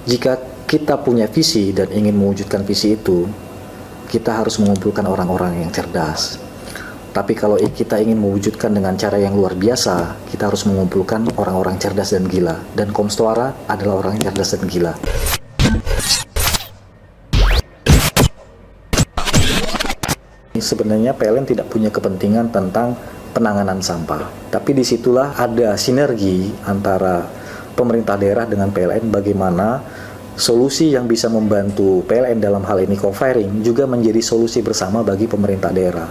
Jika kita punya visi dan ingin mewujudkan visi itu, kita harus mengumpulkan orang-orang yang cerdas. Tapi kalau kita ingin mewujudkan dengan cara yang luar biasa, kita harus mengumpulkan orang-orang cerdas dan gila. Dan Komstoara adalah orang yang cerdas dan gila. Sebenarnya PLN tidak punya kepentingan tentang penanganan sampah. Tapi disitulah ada sinergi antara pemerintah daerah dengan PLN, bagaimana solusi yang bisa membantu PLN dalam hal ini co-firing juga menjadi solusi bersama bagi pemerintah daerah.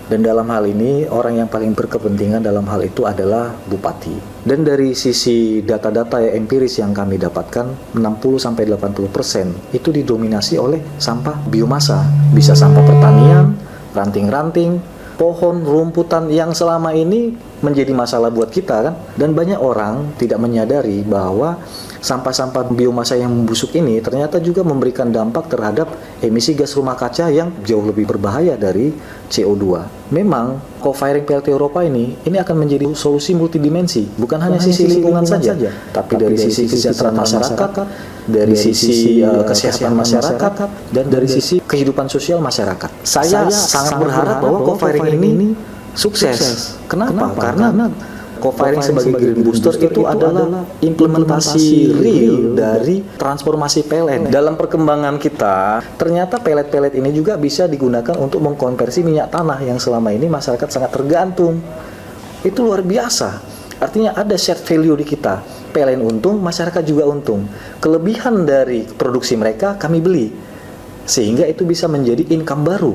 Dan dalam hal ini orang yang paling berkepentingan dalam hal itu adalah bupati. Dan dari sisi data-data empiris yang kami dapatkan, 60-80% itu didominasi oleh sampah biomasa. Bisa sampah pertanian, ranting-ranting, pohon, rumputan yang selama ini menjadi masalah buat kita kan. Dan banyak orang tidak menyadari bahwa sampah-sampah biomasa yang membusuk ini ternyata juga memberikan dampak terhadap emisi gas rumah kaca yang jauh lebih berbahaya dari CO2. Memang co-firing PLT Eropa ini akan menjadi solusi multidimensi, bukan hanya sisi lingkungan saja, tapi dari sisi kesejahteraan masyarakat, dari sisi kesehatan masyarakat, dan dari sisi kehidupan sosial masyarakat. Saya sangat berharap bahwa co-firing ini sukses. Kenapa? Karena co-firing sebagai green booster itu adalah implementasi real dari transformasi PLN. Dalam perkembangan kita, ternyata pelet-pelet ini juga bisa digunakan untuk mengkonversi minyak tanah yang selama ini masyarakat sangat tergantung. Itu luar biasa. Artinya ada shared value di kita. PLN untung, masyarakat juga untung. Kelebihan dari produksi mereka kami beli. Sehingga itu bisa menjadi income baru,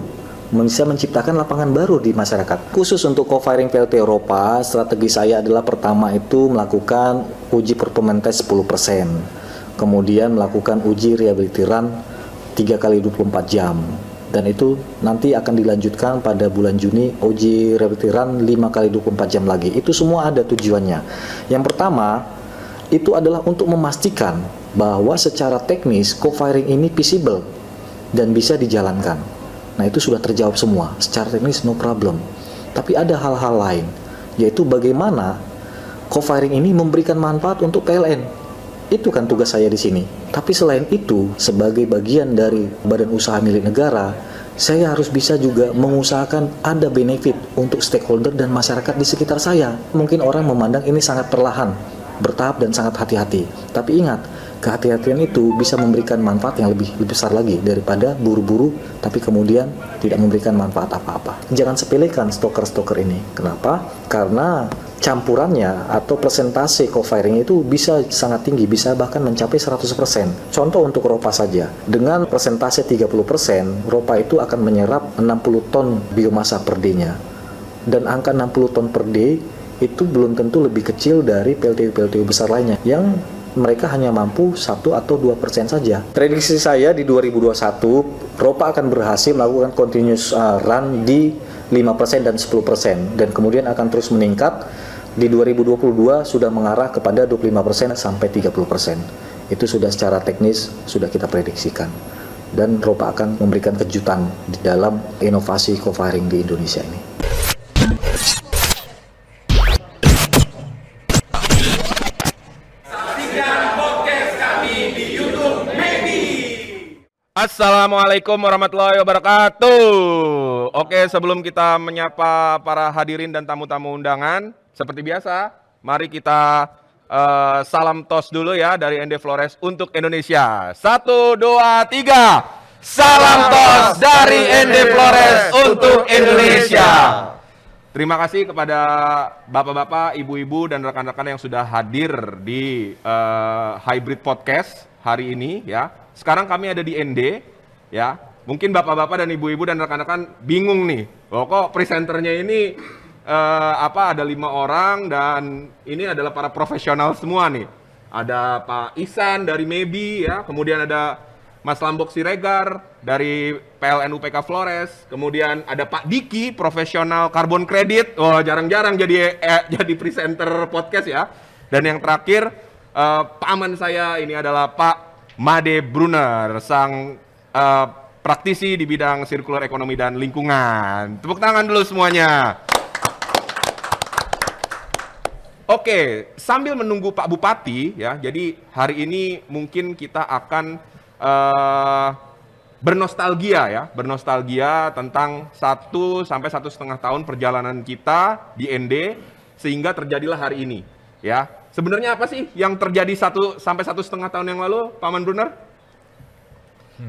bisa menciptakan lapangan baru di masyarakat. Khusus untuk co-firing PLT Eropa, strategi saya adalah pertama itu melakukan uji performance test 10%, kemudian melakukan uji reliability run 3 kali 24 jam, dan itu nanti akan dilanjutkan pada bulan Juni uji reliability run 5 kali 24 jam lagi. Itu semua ada tujuannya. Yang pertama itu adalah untuk memastikan bahwa secara teknis co-firing ini feasible dan bisa dijalankan. Nah, itu sudah terjawab semua. Secara teknis no problem. Tapi ada hal-hal lain, yaitu bagaimana co-firing ini memberikan manfaat untuk PLN. Itu kan tugas saya di sini. Tapi selain itu, sebagai bagian dari badan usaha milik negara, saya harus bisa juga mengusahakan ada benefit untuk stakeholder dan masyarakat di sekitar saya. Mungkin orang memandang ini sangat perlahan, bertahap dan sangat hati-hati. Tapi ingat, kehati-hatian itu bisa memberikan manfaat yang lebih besar lagi daripada buru-buru tapi kemudian tidak memberikan manfaat apa-apa. Jangan sepelekan stoker-stoker ini. Kenapa? Karena campurannya atau persentase co-firing itu bisa sangat tinggi, bisa bahkan mencapai 100%. Contoh untuk Ropa saja, dengan persentase 30%, Ropa itu akan menyerap 60 ton biomasa per day-nya. Dan angka 60 ton per day itu belum tentu lebih kecil dari PLTU-PLTU besar lainnya yang mereka hanya mampu 1 atau 2% saja. Prediksi saya di 2021, Ropa akan berhasil melakukan continuous run di 5% dan 10%, dan kemudian akan terus meningkat. Di 2022 sudah mengarah kepada 25% sampai 30%. Itu sudah secara teknis sudah kita prediksikan. Dan Ropa akan memberikan kejutan di dalam inovasi co-firing di Indonesia ini. Assalamualaikum warahmatullahi wabarakatuh. Oke, sebelum kita menyapa para hadirin dan tamu-tamu undangan, seperti biasa, mari kita salam tos dulu ya dari ND Flores untuk Indonesia. 1, 2, 3. Salam tos dari ND Flores untuk Indonesia. Terima kasih kepada bapak-bapak, ibu-ibu, dan rekan-rekan yang sudah hadir di Hybrid Podcast hari ini ya. Sekarang kami ada di ND ya. Mungkin bapak-bapak dan ibu-ibu dan rekan-rekan bingung nih. Kok presenternya ini ada 5 orang dan ini adalah para profesional semua nih. Ada Pak Ihsan dari MEBI ya, kemudian ada Mas Lambok Siregar dari PLN UPK Flores, kemudian ada Pak Diki profesional karbon kredit. Oh, jarang-jarang jadi presenter podcast ya. Dan yang terakhir paman saya ini adalah Pak Made Brunner, sang praktisi di bidang sirkular ekonomi dan lingkungan. Tepuk tangan dulu semuanya. Oke, sambil menunggu Pak Bupati ya, jadi hari ini mungkin kita akan bernostalgia tentang 1 sampai 1,5 tahun perjalanan kita di ND sehingga terjadilah hari ini ya. Sebenarnya apa sih yang terjadi 1 sampai 1,5 tahun yang lalu, Pak Manbruner?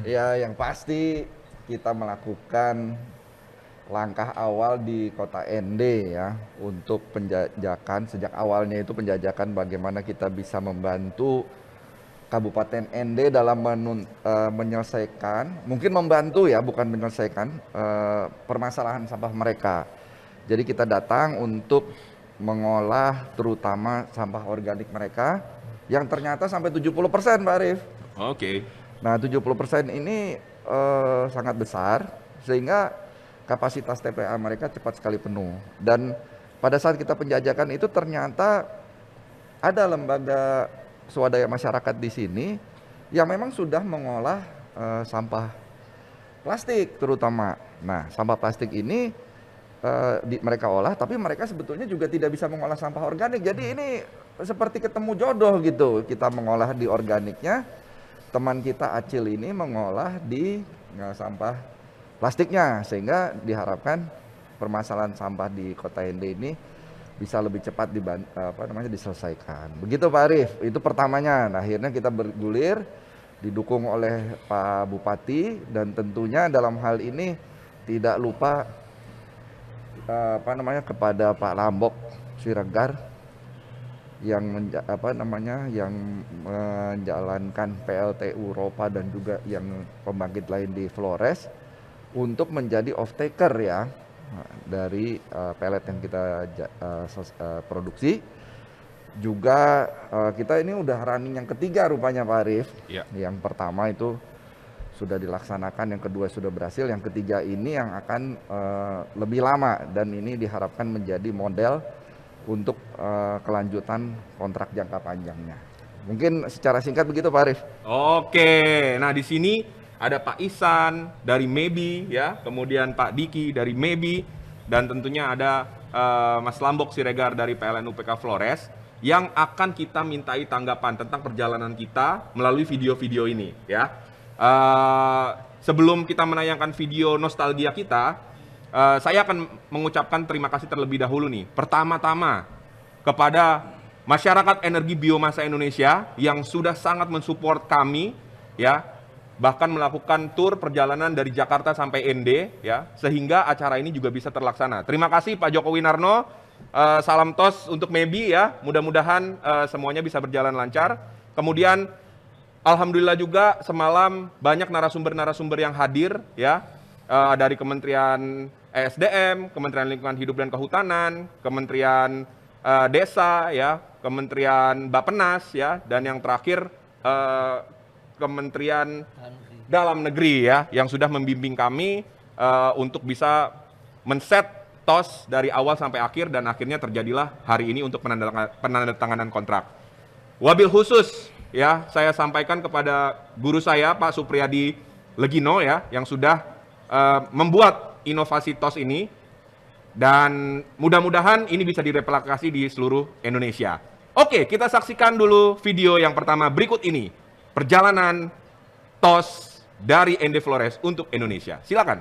Ya, yang pasti kita melakukan langkah awal di kota ND ya untuk penjajakan. Sejak awalnya itu penjajakan bagaimana kita bisa membantu Kabupaten ND dalam menyelesaikan, mungkin membantu ya, bukan menyelesaikan permasalahan sampah mereka. Jadi kita datang untuk mengolah terutama sampah organik mereka yang ternyata sampai 70%, Pak Arif. Oke. Nah, 70% ini sangat besar sehingga kapasitas TPA mereka cepat sekali penuh. Dan pada saat kita penjajakan itu ternyata ada lembaga swadaya masyarakat di sini yang memang sudah mengolah sampah plastik terutama. Nah, sampah plastik ini mereka olah, tapi mereka sebetulnya juga tidak bisa mengolah sampah organik. Jadi ini seperti ketemu jodoh gitu. Kita mengolah di organiknya, teman kita Acil ini mengolah di sampah plastiknya, sehingga diharapkan permasalahan sampah di kota ND ini bisa lebih cepat diselesaikan. Begitu Pak Arif, itu pertamanya. Nah, akhirnya kita bergulir, didukung oleh Pak Bupati, dan tentunya dalam hal ini tidak lupa kepada Pak Lambok Siregar yang menjalankan PLTU Ropa dan juga yang pembangkit lain di Flores untuk menjadi off-taker ya dari pelet yang kita produksi. Juga kita ini udah running yang ketiga rupanya Pak Arif. Ya. Yang pertama itu sudah dilaksanakan, yang kedua sudah berhasil, yang ketiga ini yang akan lebih lama, dan ini diharapkan menjadi model untuk kelanjutan kontrak jangka panjangnya. Mungkin secara singkat begitu Pak Arif. Oke, nah di sini ada Pak Isan dari MEBI ya, kemudian Pak Diki dari MEBI, dan tentunya ada Mas Lambok Siregar dari PLN UPK Flores yang akan kita mintai tanggapan tentang perjalanan kita melalui video-video ini ya. Sebelum kita menayangkan video nostalgia kita, saya akan mengucapkan terima kasih terlebih dahulu nih. Pertama-tama kepada masyarakat energi biomasa Indonesia yang sudah sangat mensupport kami ya, bahkan melakukan tur perjalanan dari Jakarta sampai ND ya, sehingga acara ini juga bisa terlaksana. Terima kasih Pak Joko Winarno, salam tos untuk MEBI ya, mudah-mudahan semuanya bisa berjalan lancar. Kemudian alhamdulillah juga semalam banyak narasumber-narasumber yang hadir ya, dari Kementerian ESDM, Kementerian Lingkungan Hidup dan Kehutanan, Kementerian Desa ya, Kementerian Bappenas ya, dan yang terakhir Kementerian Dalam Negeri ya, yang sudah membimbing kami untuk bisa men-set TOS dari awal sampai akhir, dan akhirnya terjadilah hari ini untuk penandatanganan kontrak. Wabil khusus ya, saya sampaikan kepada guru saya Pak Supriyadi Legino ya, yang sudah membuat inovasi TOS ini, dan mudah-mudahan ini bisa direplikasi di seluruh Indonesia. Oke, kita saksikan dulu video yang pertama berikut ini. Perjalanan TOS dari ND Flores untuk Indonesia. Silakan.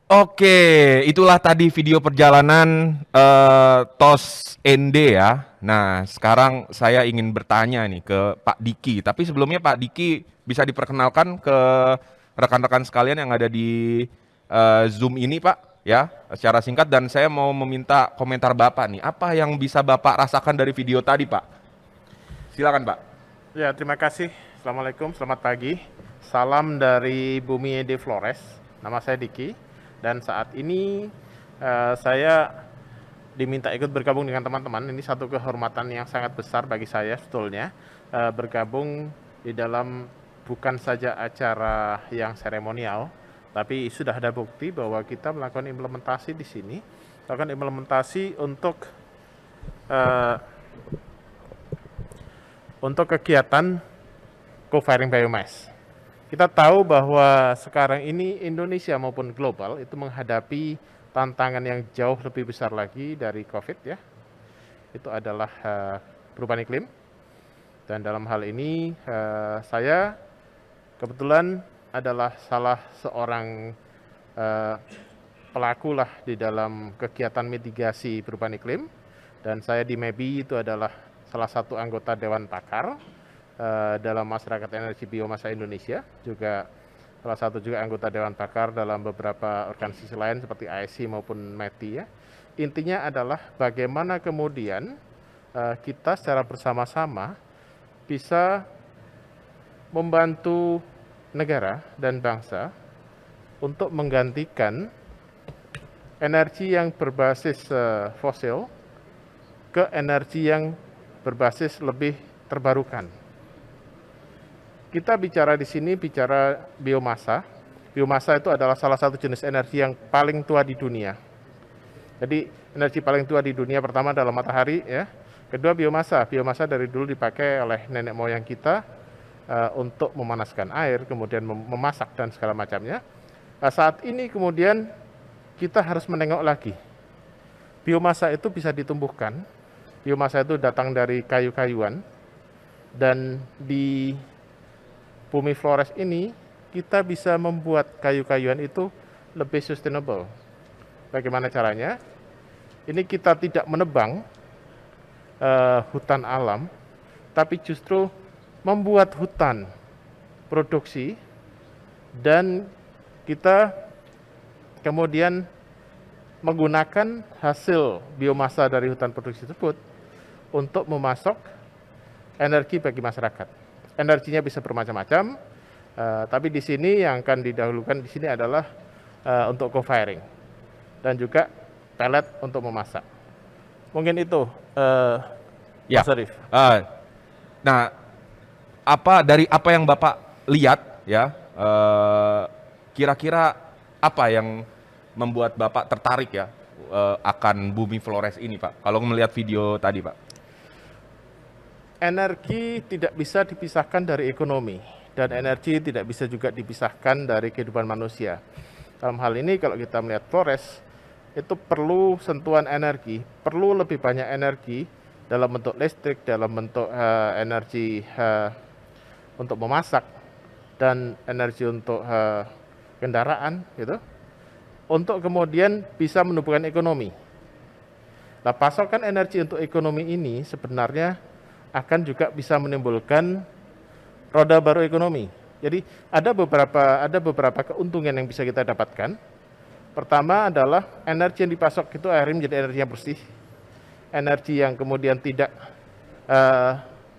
Oke, itulah tadi video perjalanan TOS ND ya. Nah, sekarang saya ingin bertanya nih ke Pak Diki. Tapi sebelumnya Pak Diki bisa diperkenalkan ke rekan-rekan sekalian yang ada di Zoom ini, Pak, ya, secara singkat. Dan saya mau meminta komentar Bapak nih. Apa yang bisa Bapak rasakan dari video tadi, Pak? Silakan, Pak. Ya, terima kasih. Assalamualaikum, selamat pagi. Salam dari Bumi de Flores. Nama saya Diki. Dan saat ini saya diminta ikut bergabung dengan teman-teman. Ini satu kehormatan yang sangat besar bagi saya sebetulnya. Bergabung di dalam bukan saja acara yang seremonial, tapi sudah ada bukti bahwa kita melakukan implementasi di sini. Melakukan implementasi untuk kegiatan co-firing biomass. Kita tahu bahwa sekarang ini Indonesia maupun global itu menghadapi tantangan yang jauh lebih besar lagi dari COVID ya. Itu adalah perubahan iklim. Dan dalam hal ini saya kebetulan adalah salah seorang pelaku lah di dalam kegiatan mitigasi perubahan iklim. Dan saya di MEBI itu adalah salah satu anggota Dewan Pakar dalam masyarakat energi biomasa Indonesia, juga salah satu juga anggota Dewan Pakar dalam beberapa organisasi lain seperti ASI maupun METI ya. Intinya adalah bagaimana kemudian kita secara bersama-sama bisa membantu negara dan bangsa untuk menggantikan energi yang berbasis fosil ke energi yang berbasis lebih terbarukan. Kita bicara di sini bicara biomasa. Biomasa itu adalah salah satu jenis energi yang paling tua di dunia. Jadi energi paling tua di dunia pertama adalah matahari ya. Kedua biomasa. Biomasa dari dulu dipakai oleh nenek moyang kita untuk memanaskan air, kemudian memasak dan segala macamnya. Nah, saat ini kemudian kita harus menengok lagi. Biomasa itu bisa ditumbuhkan. Biomasa itu datang dari kayu-kayuan dan di Bumi Flores ini kita bisa membuat kayu-kayuan itu lebih sustainable. Bagaimana caranya? Ini kita tidak menebang hutan alam, tapi justru membuat hutan produksi dan kita kemudian menggunakan hasil biomasa dari hutan produksi tersebut untuk memasok energi bagi masyarakat. Energinya bisa bermacam-macam, tapi di sini yang akan didahulukan di sini adalah untuk co-firing dan juga pellet untuk memasak. Mungkin itu, Ya. Mas Arif. Nah, dari apa yang Bapak lihat ya, kira-kira apa yang membuat Bapak tertarik ya akan Bumi Flores ini, Pak? Kalau melihat video tadi, Pak. Energi tidak bisa dipisahkan dari ekonomi dan energi tidak bisa juga dipisahkan dari kehidupan manusia. Dalam hal ini kalau kita melihat Flores itu perlu sentuhan energi, perlu lebih banyak energi dalam bentuk listrik, dalam bentuk energi untuk memasak dan energi untuk kendaraan gitu. Untuk kemudian bisa menumbuhkan ekonomi. Nah, pasokan energi untuk ekonomi ini sebenarnya akan juga bisa menimbulkan roda baru ekonomi. Jadi ada beberapa keuntungan yang bisa kita dapatkan. Pertama adalah energi yang dipasok itu akhirnya menjadi energi yang bersih, energi yang kemudian tidak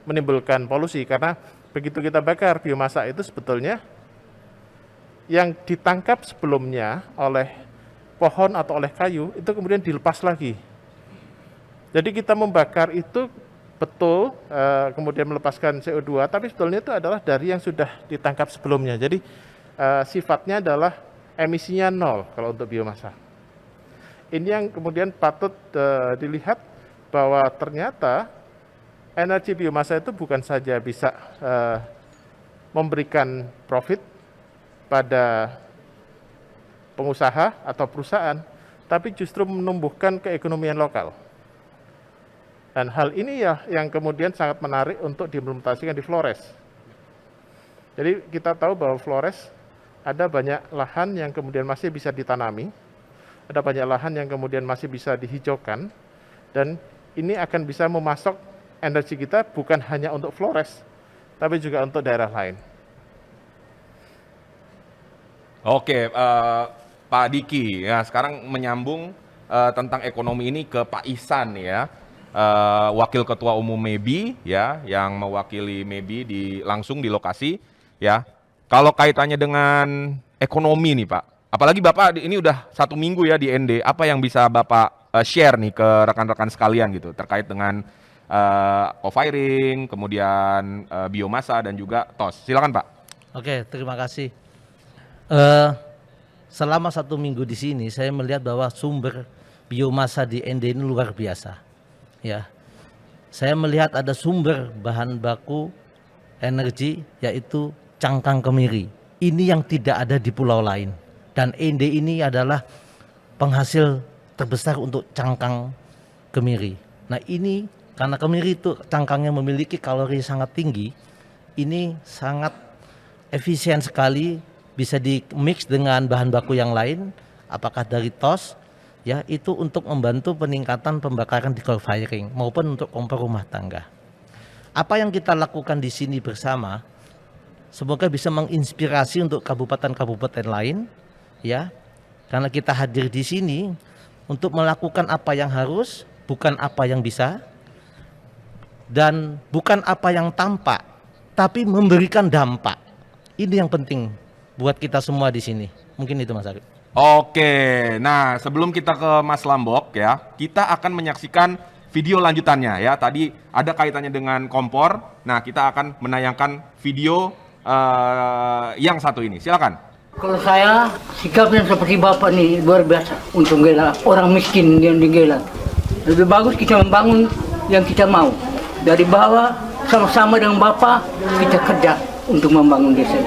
menimbulkan polusi, karena begitu kita bakar biomasa itu sebetulnya yang ditangkap sebelumnya oleh pohon atau oleh kayu itu kemudian dilepas lagi. Jadi kita membakar itu betul kemudian melepaskan CO2, tapi sebetulnya itu adalah dari yang sudah ditangkap sebelumnya. Jadi sifatnya adalah emisinya nol kalau untuk biomasa. Ini yang kemudian patut dilihat bahwa ternyata energi biomasa itu bukan saja bisa memberikan profit pada pengusaha atau perusahaan, tapi justru menumbuhkan keekonomian lokal. Dan hal ini ya yang kemudian sangat menarik untuk diimplementasikan di Flores. Jadi kita tahu bahwa Flores ada banyak lahan yang kemudian masih bisa ditanami, ada banyak lahan yang kemudian masih bisa dihijaukan, dan ini akan bisa memasok energi kita bukan hanya untuk Flores, tapi juga untuk daerah lain. Oke, Pak Diki, ya sekarang menyambung tentang ekonomi ini ke Pak Ihsan ya, Wakil Ketua Umum MEBI ya, yang mewakili MEBI langsung di lokasi ya. Kalau kaitannya dengan ekonomi nih Pak, apalagi Bapak ini udah 1 minggu ya di ND, apa yang bisa Bapak share nih ke rekan-rekan sekalian gitu terkait dengan co-firing, kemudian biomasa dan juga TOS. Silakan Pak. Oke, terima kasih. Selama 1 minggu di sini, saya melihat bahwa sumber biomasa di ND ini luar biasa. Ya, saya melihat ada sumber bahan baku energi yaitu cangkang kemiri. Ini yang tidak ada di pulau lain. Dan ND ini adalah penghasil terbesar untuk cangkang kemiri. Nah ini karena kemiri itu cangkangnya memiliki kalori sangat tinggi, ini sangat efisien sekali, bisa di mix dengan bahan baku yang lain, apakah dari TOS, ya itu untuk membantu peningkatan pembakaran di co-firing maupun untuk kompor rumah tangga. Apa yang kita lakukan di sini bersama, semoga bisa menginspirasi untuk kabupaten-kabupaten lain, ya, karena kita hadir di sini untuk melakukan apa yang harus, bukan apa yang bisa, dan bukan apa yang tampak, tapi memberikan dampak. Ini yang penting buat kita semua di sini. Mungkin itu Mas Arif. Oke, nah sebelum kita ke Mas Lambok ya, kita akan menyaksikan video lanjutannya ya. Tadi ada kaitannya dengan kompor. Nah, kita akan menayangkan video yang satu ini. Silakan. Kalau saya sikapnya seperti Bapak nih luar biasa untuk membela orang miskin yang digela. Lebih bagus kita membangun yang kita mau. Dari bawah sama-sama dengan Bapak kita kerja untuk membangun desa.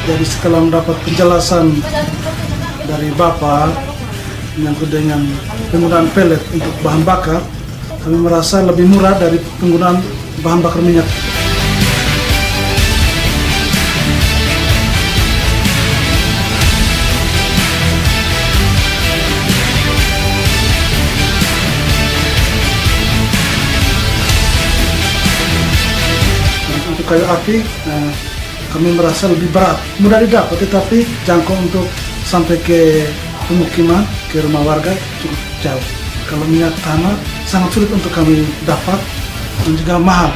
Jadi setelah mendapat penjelasan dari Bapak menyangkut dengan penggunaan pellet untuk bahan bakar, kami merasa lebih murah dari penggunaan bahan bakar minyak. Untuk kayu api, kami merasa lebih berat, mudah didapat tetapi jangkau untuk sampai ke pemukiman, ke rumah warga cukup jauh. Kalau minyak tanah sangat sulit untuk kami dapat dan juga mahal.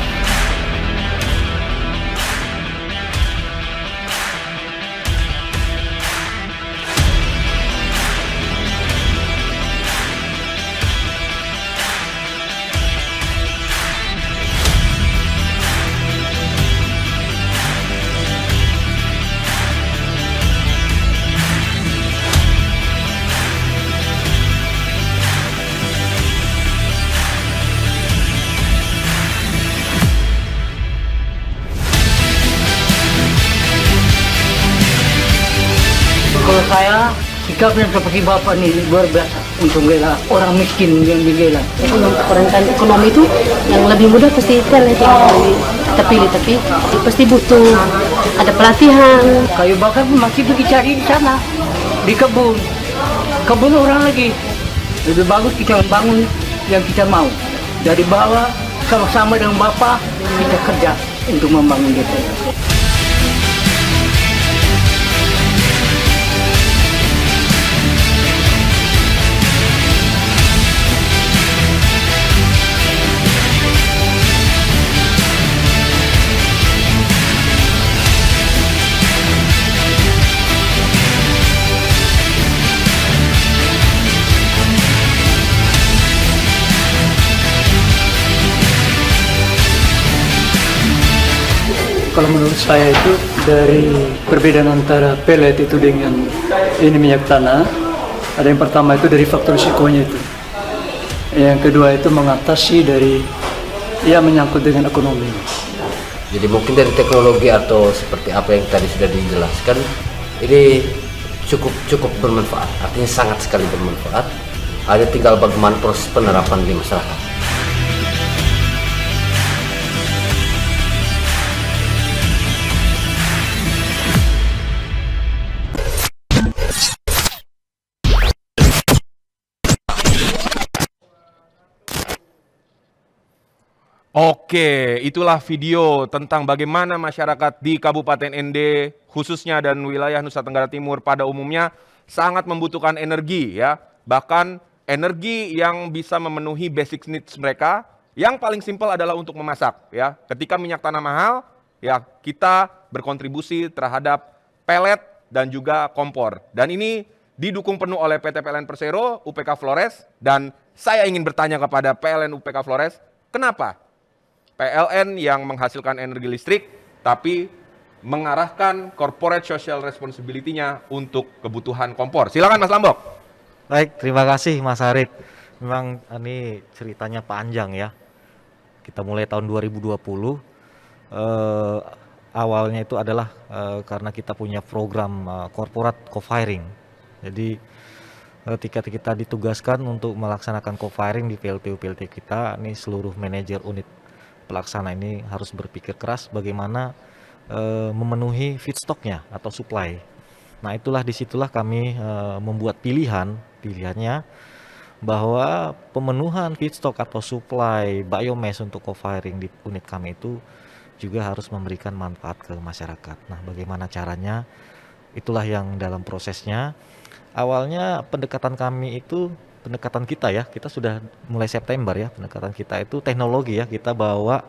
Kalau saya sikapnya seperti Bapak nih luar biasa untuk membela orang miskin yang digela. Untuk rentan ekonomi itu yang lebih mudah pasti pellet yang kita pilih, tapi pasti butuh ada pelatihan. Kayu bakar pun masih pergi cari di sana, di kebun orang lagi. Lebih bagus kita membangun yang kita mau. Dari bawah sama-sama dengan Bapak kita kerja untuk membangun desa. kalau menurut saya itu dari perbedaan antara pellet itu dengan ini minyak tanah, ada yang pertama itu dari faktor risikonya itu. Yang kedua itu mengatasi dari menyangkut dengan ekonomi. Jadi mungkin dari teknologi atau seperti apa yang tadi sudah dijelaskan, ini cukup bermanfaat, artinya sangat sekali bermanfaat. Hanya tinggal bagaimana proses penerapan di masyarakat. Oke, itulah video tentang bagaimana masyarakat di Kabupaten ND khususnya dan wilayah Nusa Tenggara Timur pada umumnya sangat membutuhkan energi ya. Bahkan energi yang bisa memenuhi basic needs mereka. Yang paling simpel adalah untuk memasak ya. Ketika minyak tanah mahal, ya kita berkontribusi terhadap pelet dan juga kompor. Dan ini didukung penuh oleh PT PLN Persero, UPK Flores, dan saya ingin bertanya kepada PLN UPK Flores, kenapa PLN yang menghasilkan energi listrik, tapi mengarahkan corporate social responsibility-nya untuk kebutuhan kompor. Silakan Mas Lambok. Baik, terima kasih Mas Harit. Memang ini ceritanya panjang ya. Kita mulai tahun 2020, awalnya itu adalah karena kita punya program corporate co-firing. Jadi ketika kita ditugaskan untuk melaksanakan co-firing di PLTU-PLT kita, ini seluruh manajer unit pelaksana ini harus berpikir keras bagaimana memenuhi feedstocknya atau supply. Nah itulah disitulah kami membuat pilihannya bahwa pemenuhan feedstock atau supply biomass untuk co-firing di unit kami itu juga harus memberikan manfaat ke masyarakat. Nah bagaimana caranya? Itulah yang dalam prosesnya. Awalnya pendekatan kami itu pendekatan kita ya, kita sudah mulai September ya, pendekatan kita itu teknologi ya, kita bawa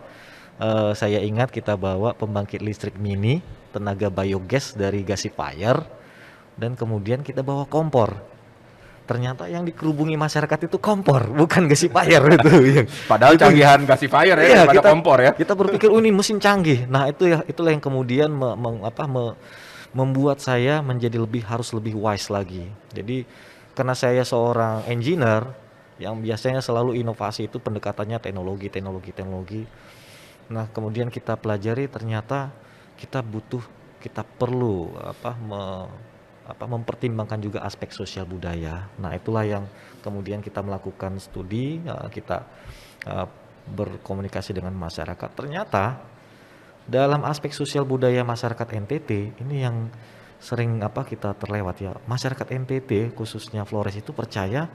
saya ingat kita bawa pembangkit listrik mini tenaga biogas dari gasifier dan kemudian kita bawa kompor. Ternyata yang dikerubungi masyarakat itu kompor, bukan gasifier itu. Padahal canggihan gasifier ya, daripada kompor ya. Kita berpikir ini mesin canggih. Nah itu ya, itulah yang kemudian membuat saya menjadi harus lebih wise lagi. Jadi karena saya seorang engineer yang biasanya selalu inovasi itu pendekatannya teknologi. Nah kemudian kita pelajari ternyata kita perlu mempertimbangkan juga aspek sosial budaya. Nah itulah yang kemudian kita melakukan studi, kita berkomunikasi dengan masyarakat. Ternyata dalam aspek sosial budaya masyarakat NTT ini yang sering kita terlewat ya. Masyarakat NTT khususnya Flores itu percaya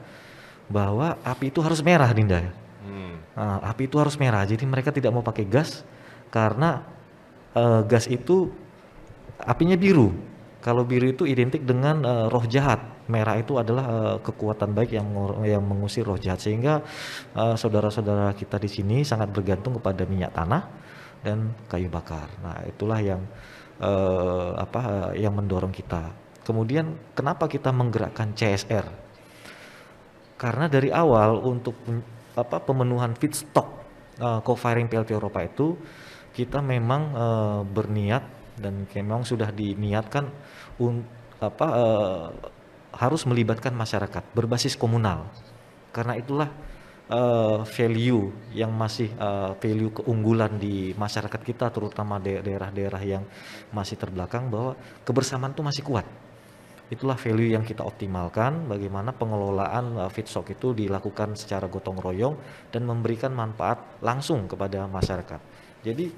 bahwa api itu harus merah, Dinda ya. Nah, api itu harus merah. Jadi mereka tidak mau pakai gas karena gas itu apinya biru. Kalau biru itu identik dengan roh jahat. Merah itu adalah kekuatan baik yang mengusir roh jahat. Sehingga saudara-saudara kita di sini sangat bergantung kepada minyak tanah dan kayu bakar. Nah, itulah yang yang mendorong kita. Kemudian kenapa kita menggerakkan CSR? Karena dari awal untuk pemenuhan feedstock co-firing PLT Eropa itu kita memang berniat dan memang sudah diniatkan harus melibatkan masyarakat berbasis komunal. Karena itulah value yang masih value keunggulan di masyarakat kita, terutama daerah-daerah yang masih terbelakang, bahwa kebersamaan itu masih kuat. Itulah value yang kita optimalkan, bagaimana pengelolaan feedstock itu dilakukan secara gotong royong dan memberikan manfaat langsung kepada masyarakat. Jadi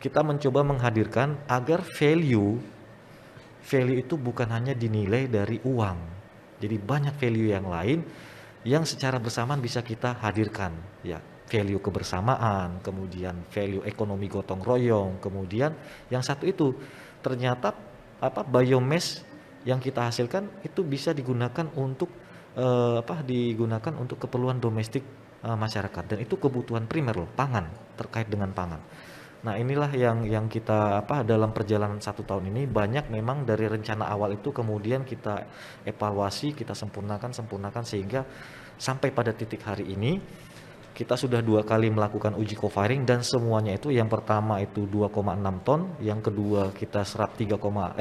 kita mencoba menghadirkan agar value itu bukan hanya dinilai dari uang. Jadi banyak value yang lain yang secara bersamaan bisa kita hadirkan ya, value kebersamaan, kemudian value ekonomi gotong royong, kemudian yang satu itu ternyata biomass yang kita hasilkan itu bisa digunakan untuk digunakan untuk keperluan domestik masyarakat, dan itu kebutuhan primer loh, pangan, terkait dengan pangan. Nah inilah yang kita dalam perjalanan 1 tahun ini banyak memang dari rencana awal itu kemudian kita evaluasi, kita sempurnakan sehingga sampai pada titik hari ini kita sudah 2 kali melakukan uji co-firing dan semuanya itu yang pertama itu 2,6 ton, yang kedua kita serap 26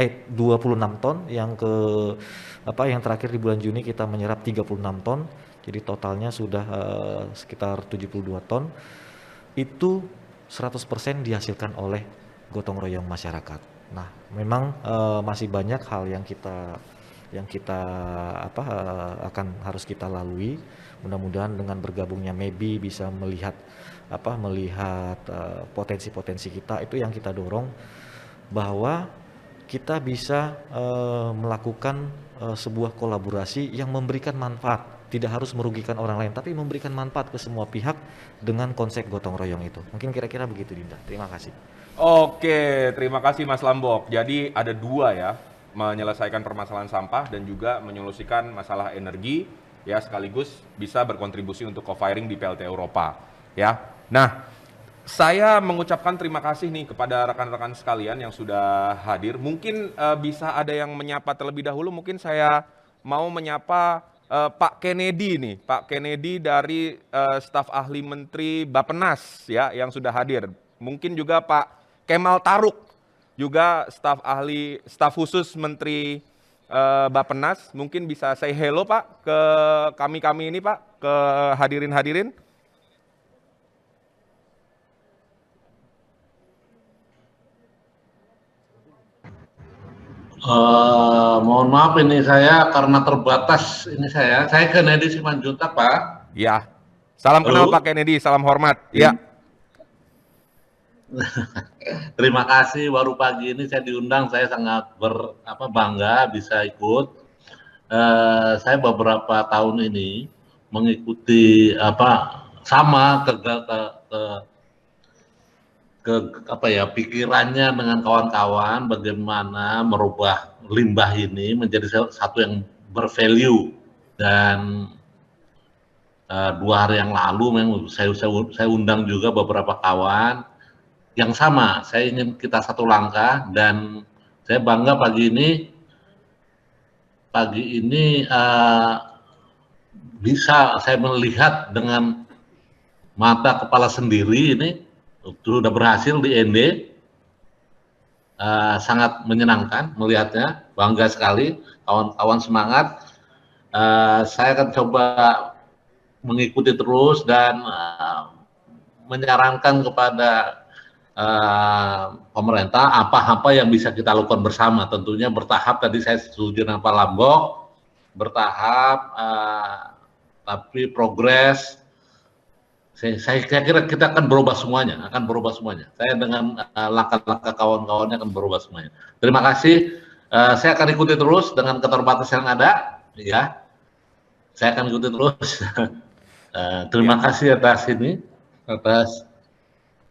ton, yang terakhir di bulan Juni kita menyerap 36 ton. Jadi totalnya sudah sekitar 72 ton. Itu 100% dihasilkan oleh gotong royong masyarakat. Nah, memang masih banyak hal yang kita harus kita lalui. Mudah-mudahan dengan bergabungnya MEBI bisa melihat potensi-potensi kita, itu yang kita dorong bahwa kita bisa melakukan sebuah kolaborasi yang memberikan manfaat, tidak harus merugikan orang lain tapi memberikan manfaat ke semua pihak dengan konsep gotong royong itu. Mungkin kira-kira begitu, Dinda. Terima kasih. Oke, terima kasih Mas Lambok. Jadi ada 2 ya, menyelesaikan permasalahan sampah dan juga menyolusikan masalah energi ya, sekaligus bisa berkontribusi untuk co-firing di PLT Eropa ya. Nah, saya mengucapkan terima kasih nih kepada rekan-rekan sekalian yang sudah hadir. Mungkin bisa ada yang menyapa terlebih dahulu. Mungkin saya mau menyapa Pak Kennedy nih, Pak Kennedy dari staf ahli Menteri Bappenas ya yang sudah hadir. Mungkin juga Pak Kemal Taruk, juga staf khusus Menteri Bappenas. Mungkin bisa say hello Pak ke kami ini Pak, ke hadirin-hadirin. Mohon maaf ini saya karena terbatas ini saya Kennedy Simanjuntak Pak. Ya, salam kenal Pak Kennedy, salam hormat. Ya. Terima kasih, baru pagi ini saya diundang, saya sangat bangga bisa ikut. Saya beberapa tahun ini mengikuti pikirannya dengan kawan-kawan bagaimana merubah limbah ini menjadi satu yang bervalue. Dan 2 hari yang lalu memang saya undang juga beberapa kawan yang sama. Saya ingin kita satu langkah dan saya bangga pagi ini bisa saya melihat dengan mata kepala sendiri ini sudah berhasil di ND. Sangat menyenangkan melihatnya, bangga sekali, kawan-kawan semangat. Saya akan coba mengikuti terus dan menyarankan kepada pemerintah apa yang bisa kita lakukan bersama. Tentunya bertahap, tadi saya setuju dengan Pak Lambok, bertahap tapi progres. Saya kira kita akan berubah semuanya, Saya dengan langkah-langkah kawan-kawannya akan berubah semuanya. Terima kasih. Saya akan ikuti terus dengan keterbatasan yang ada, ya. Saya akan ikuti terus. Terima kasih atas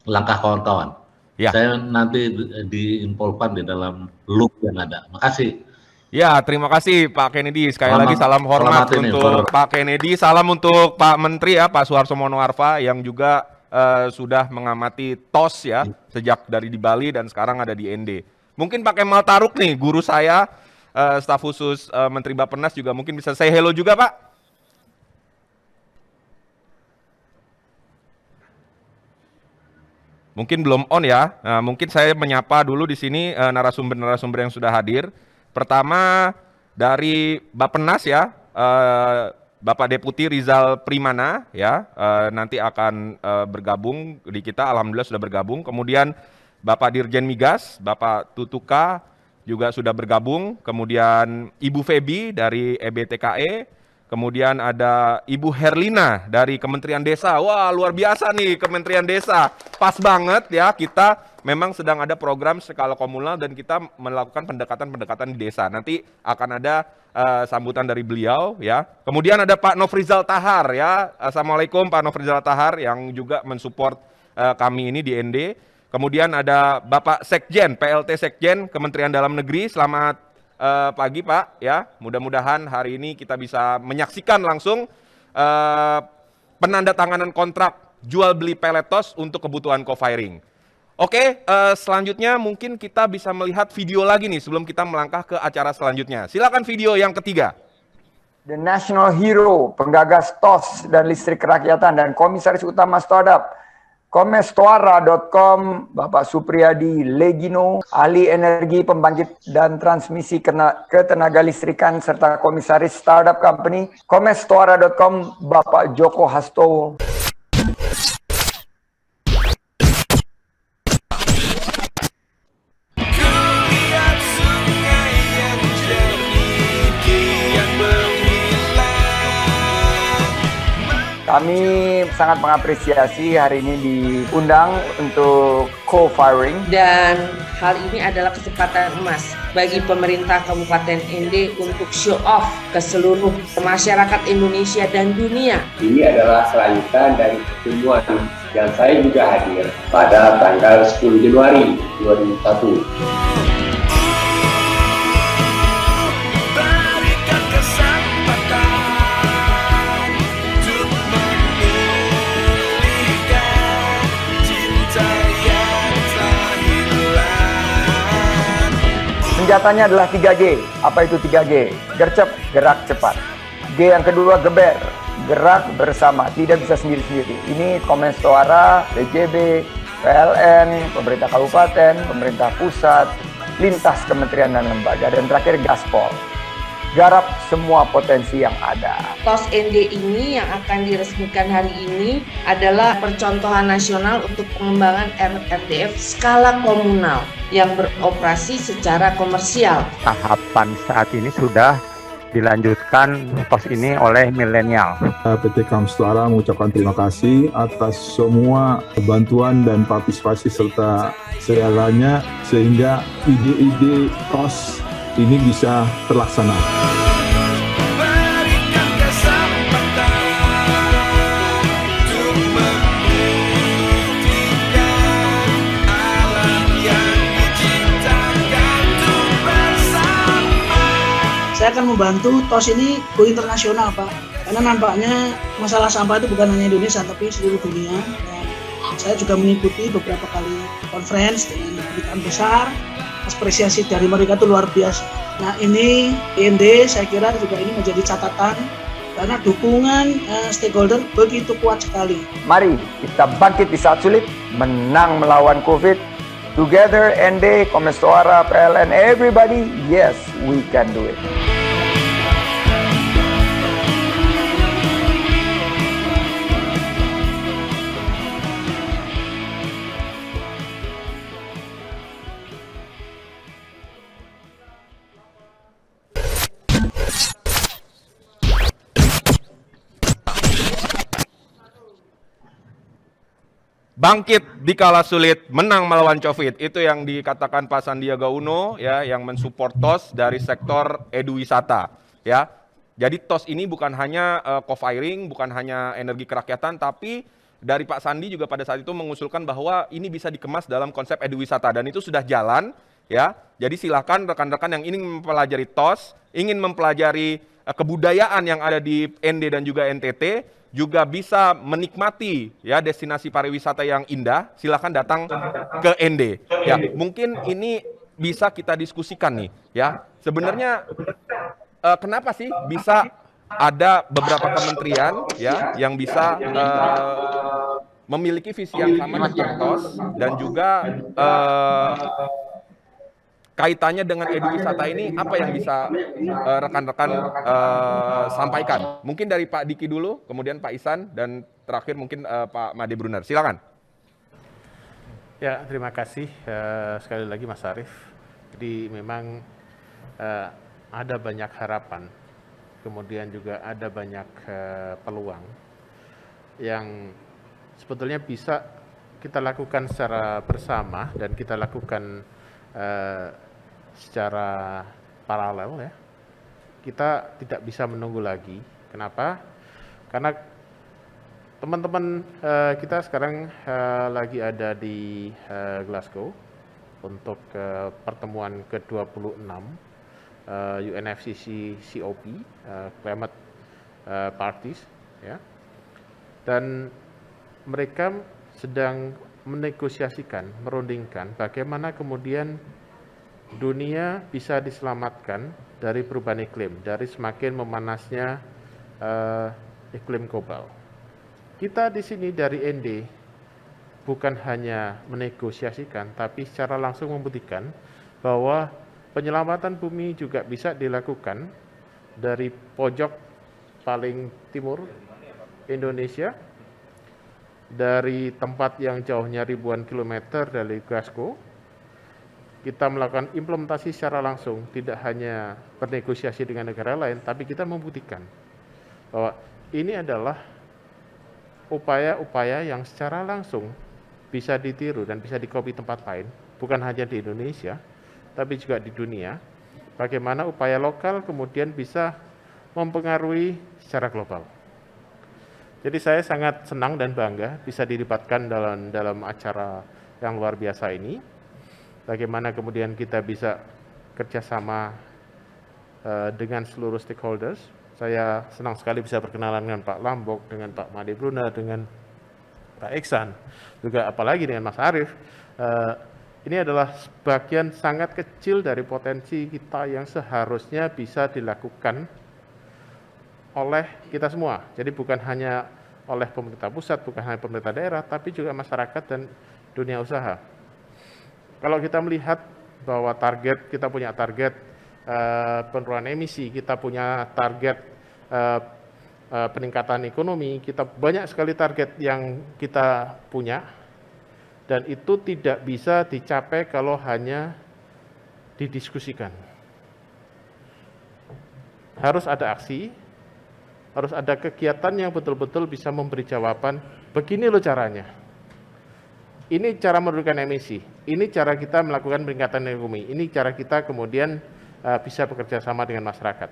langkah kawan-kawan. Ya. Saya nanti diinfolkan di dalam loop yang ada. Makasih. Ya, terima kasih Pak Kennedy. Sekali lagi salam hormat untuk Pak Kennedy. Salam untuk Pak Menteri ya, Pak Suharto Monoarfa yang juga sudah mengamati TOS ya, sejak dari di Bali dan sekarang ada di ND. Mungkin Pak Kemal Taruk nih, guru saya, staf khusus Menteri Bappenas juga mungkin bisa say hello juga Pak. Mungkin belum on ya. Nah, mungkin saya menyapa dulu di sini narasumber-narasumber yang sudah hadir. Pertama dari Bappenas ya, Bapak Deputi Rizal Primana ya, nanti akan bergabung di kita, alhamdulillah sudah bergabung. Kemudian Bapak Dirjen Migas, Bapak Tutuka juga sudah bergabung. Kemudian Ibu Febi dari EBTKE. Kemudian ada Ibu Herlina dari Kementerian Desa. Wah, luar biasa nih Kementerian Desa. Pas banget ya, kita memang sedang ada program skala komunal dan kita melakukan pendekatan-pendekatan di desa. Nanti akan ada sambutan dari beliau ya. Kemudian ada Pak Nofrizal Tahar ya. Assalamualaikum Pak Nofrizal Tahar yang juga mensupport kami ini di ND. Kemudian ada Bapak Sekjen, PLT Sekjen Kementerian Dalam Negeri. Selamat pagi Pak ya, mudah-mudahan hari ini kita bisa menyaksikan langsung penandatanganan kontrak jual beli peletos untuk kebutuhan co-firing. Oke, selanjutnya mungkin kita bisa melihat video lagi nih sebelum kita melangkah ke acara selanjutnya. Silakan video yang ketiga. The National Hero, penggagas TOS dan listrik kerakyatan dan komisaris utama startup Komestoara.com, Bapak Supriyadi Legino, ahli energi pembangkit dan transmisi ketenaga listrikan serta komisaris startup company Komestoara.com, Bapak Joko Hastowo. Kami sangat mengapresiasi hari ini diundang untuk co-firing. Dan hal ini adalah kesempatan emas bagi pemerintah Kabupaten ND untuk show off ke seluruh masyarakat Indonesia dan dunia. Ini adalah kelanjutan dari pertemuan yang saya juga hadir pada tanggal 10 Januari 2001. Senjatanya adalah 3G. Apa itu 3G? Gercep, gerak cepat. G yang kedua, geber, gerak bersama, tidak bisa sendiri-sendiri. Ini Komestoara, PJB, PLN, pemerintah kabupaten, pemerintah pusat, lintas kementerian dan lembaga, dan terakhir Gaspol. Garap semua potensi yang ada. TOS ND ini yang akan diresmikan hari ini adalah percontohan nasional untuk pengembangan RDF skala komunal yang beroperasi secara komersial. Tahapan saat ini sudah dilanjutkan TOS ini oleh milenial. PT Komestoara mengucapkan terima kasih atas semua bantuan dan partisipasi serta segalanya sehingga ide-ide TOS ini bisa terlaksana. Saya akan membantu TOS ini go internasional, Pak. Karena nampaknya masalah sampah itu bukan hanya Indonesia, tapi seluruh dunia. Dan saya juga mengikuti beberapa kali conference dengan kedutaan besar. Apresiasi dari mereka itu luar biasa. Nah ini IND saya kira juga ini menjadi catatan karena dukungan stakeholder begitu kuat sekali. Mari kita bangkit di saat sulit, menang melawan COVID. Together, ND, Komestoara, PLN, everybody, yes, we can do it. Bangkit di kala sulit, menang melawan COVID. Itu yang dikatakan Pak Sandiaga Uno ya, yang mensupport TOS dari sektor eduwisata ya. Jadi TOS ini bukan hanya co-firing, bukan hanya energi kerakyatan, tapi dari Pak Sandi juga pada saat itu mengusulkan bahwa ini bisa dikemas dalam konsep eduwisata dan itu sudah jalan ya. Jadi silakan rekan-rekan yang ingin mempelajari TOS, ingin mempelajari kebudayaan yang ada di ND dan juga NTT juga bisa menikmati ya destinasi pariwisata yang indah, silakan datang ke ND. Ya, mungkin ini bisa kita diskusikan nih ya. Sebenarnya kenapa sih bisa ada beberapa kementerian ya yang bisa memiliki visi yang sama dengan TOS dan juga kaitannya dengan eduwisata ini apa yang bisa rekan-rekan sampaikan? Mungkin dari Pak Diki dulu, kemudian Pak Ihsan, dan terakhir mungkin Pak Made Brunner. Silakan. Ya, terima kasih sekali lagi Mas Arief. Jadi memang ada banyak harapan, kemudian juga ada banyak peluang yang sebetulnya bisa kita lakukan secara bersama dan kita lakukan secara paralel ya. Kita tidak bisa menunggu lagi. Kenapa? Karena teman-teman kita sekarang lagi ada di Glasgow untuk pertemuan ke-26 UNFCCC COP Climate Parties ya. Dan mereka sedang menegosiasikan, merundingkan bagaimana kemudian dunia bisa diselamatkan dari perubahan iklim, dari semakin memanasnya iklim global. Kita di sini dari ND bukan hanya menegosiasikan, tapi secara langsung membuktikan bahwa penyelamatan bumi juga bisa dilakukan dari pojok paling timur Indonesia, dari tempat yang jauhnya ribuan kilometer dari Glasgow. Kita melakukan implementasi secara langsung, tidak hanya bernegosiasi dengan negara lain, tapi kita membuktikan bahwa ini adalah upaya-upaya yang secara langsung bisa ditiru dan bisa dikopi tempat lain, bukan hanya di Indonesia, tapi juga di dunia. Bagaimana upaya lokal kemudian bisa mempengaruhi secara global. Jadi saya sangat senang dan bangga bisa dilibatkan dalam acara yang luar biasa ini. Bagaimana kemudian kita bisa kerjasama dengan seluruh stakeholders. Saya senang sekali bisa berkenalan dengan Pak Lambok, dengan Pak Made Brunner, dengan Pak Iksan, juga apalagi dengan Mas Arief. Ini adalah sebagian sangat kecil dari potensi kita yang seharusnya bisa dilakukan oleh kita semua. Jadi bukan hanya oleh pemerintah pusat, bukan hanya pemerintah daerah, tapi juga masyarakat dan dunia usaha. Kalau kita melihat bahwa kita punya target penurunan emisi, kita punya target peningkatan ekonomi, kita banyak sekali target yang kita punya, dan itu tidak bisa dicapai kalau hanya didiskusikan. Harus ada aksi, harus ada kegiatan yang betul-betul bisa memberi jawaban, begini loh caranya. Ini cara menurunkan emisi, ini cara kita melakukan peningkatan ekonomi, ini cara kita kemudian bisa bekerja sama dengan masyarakat.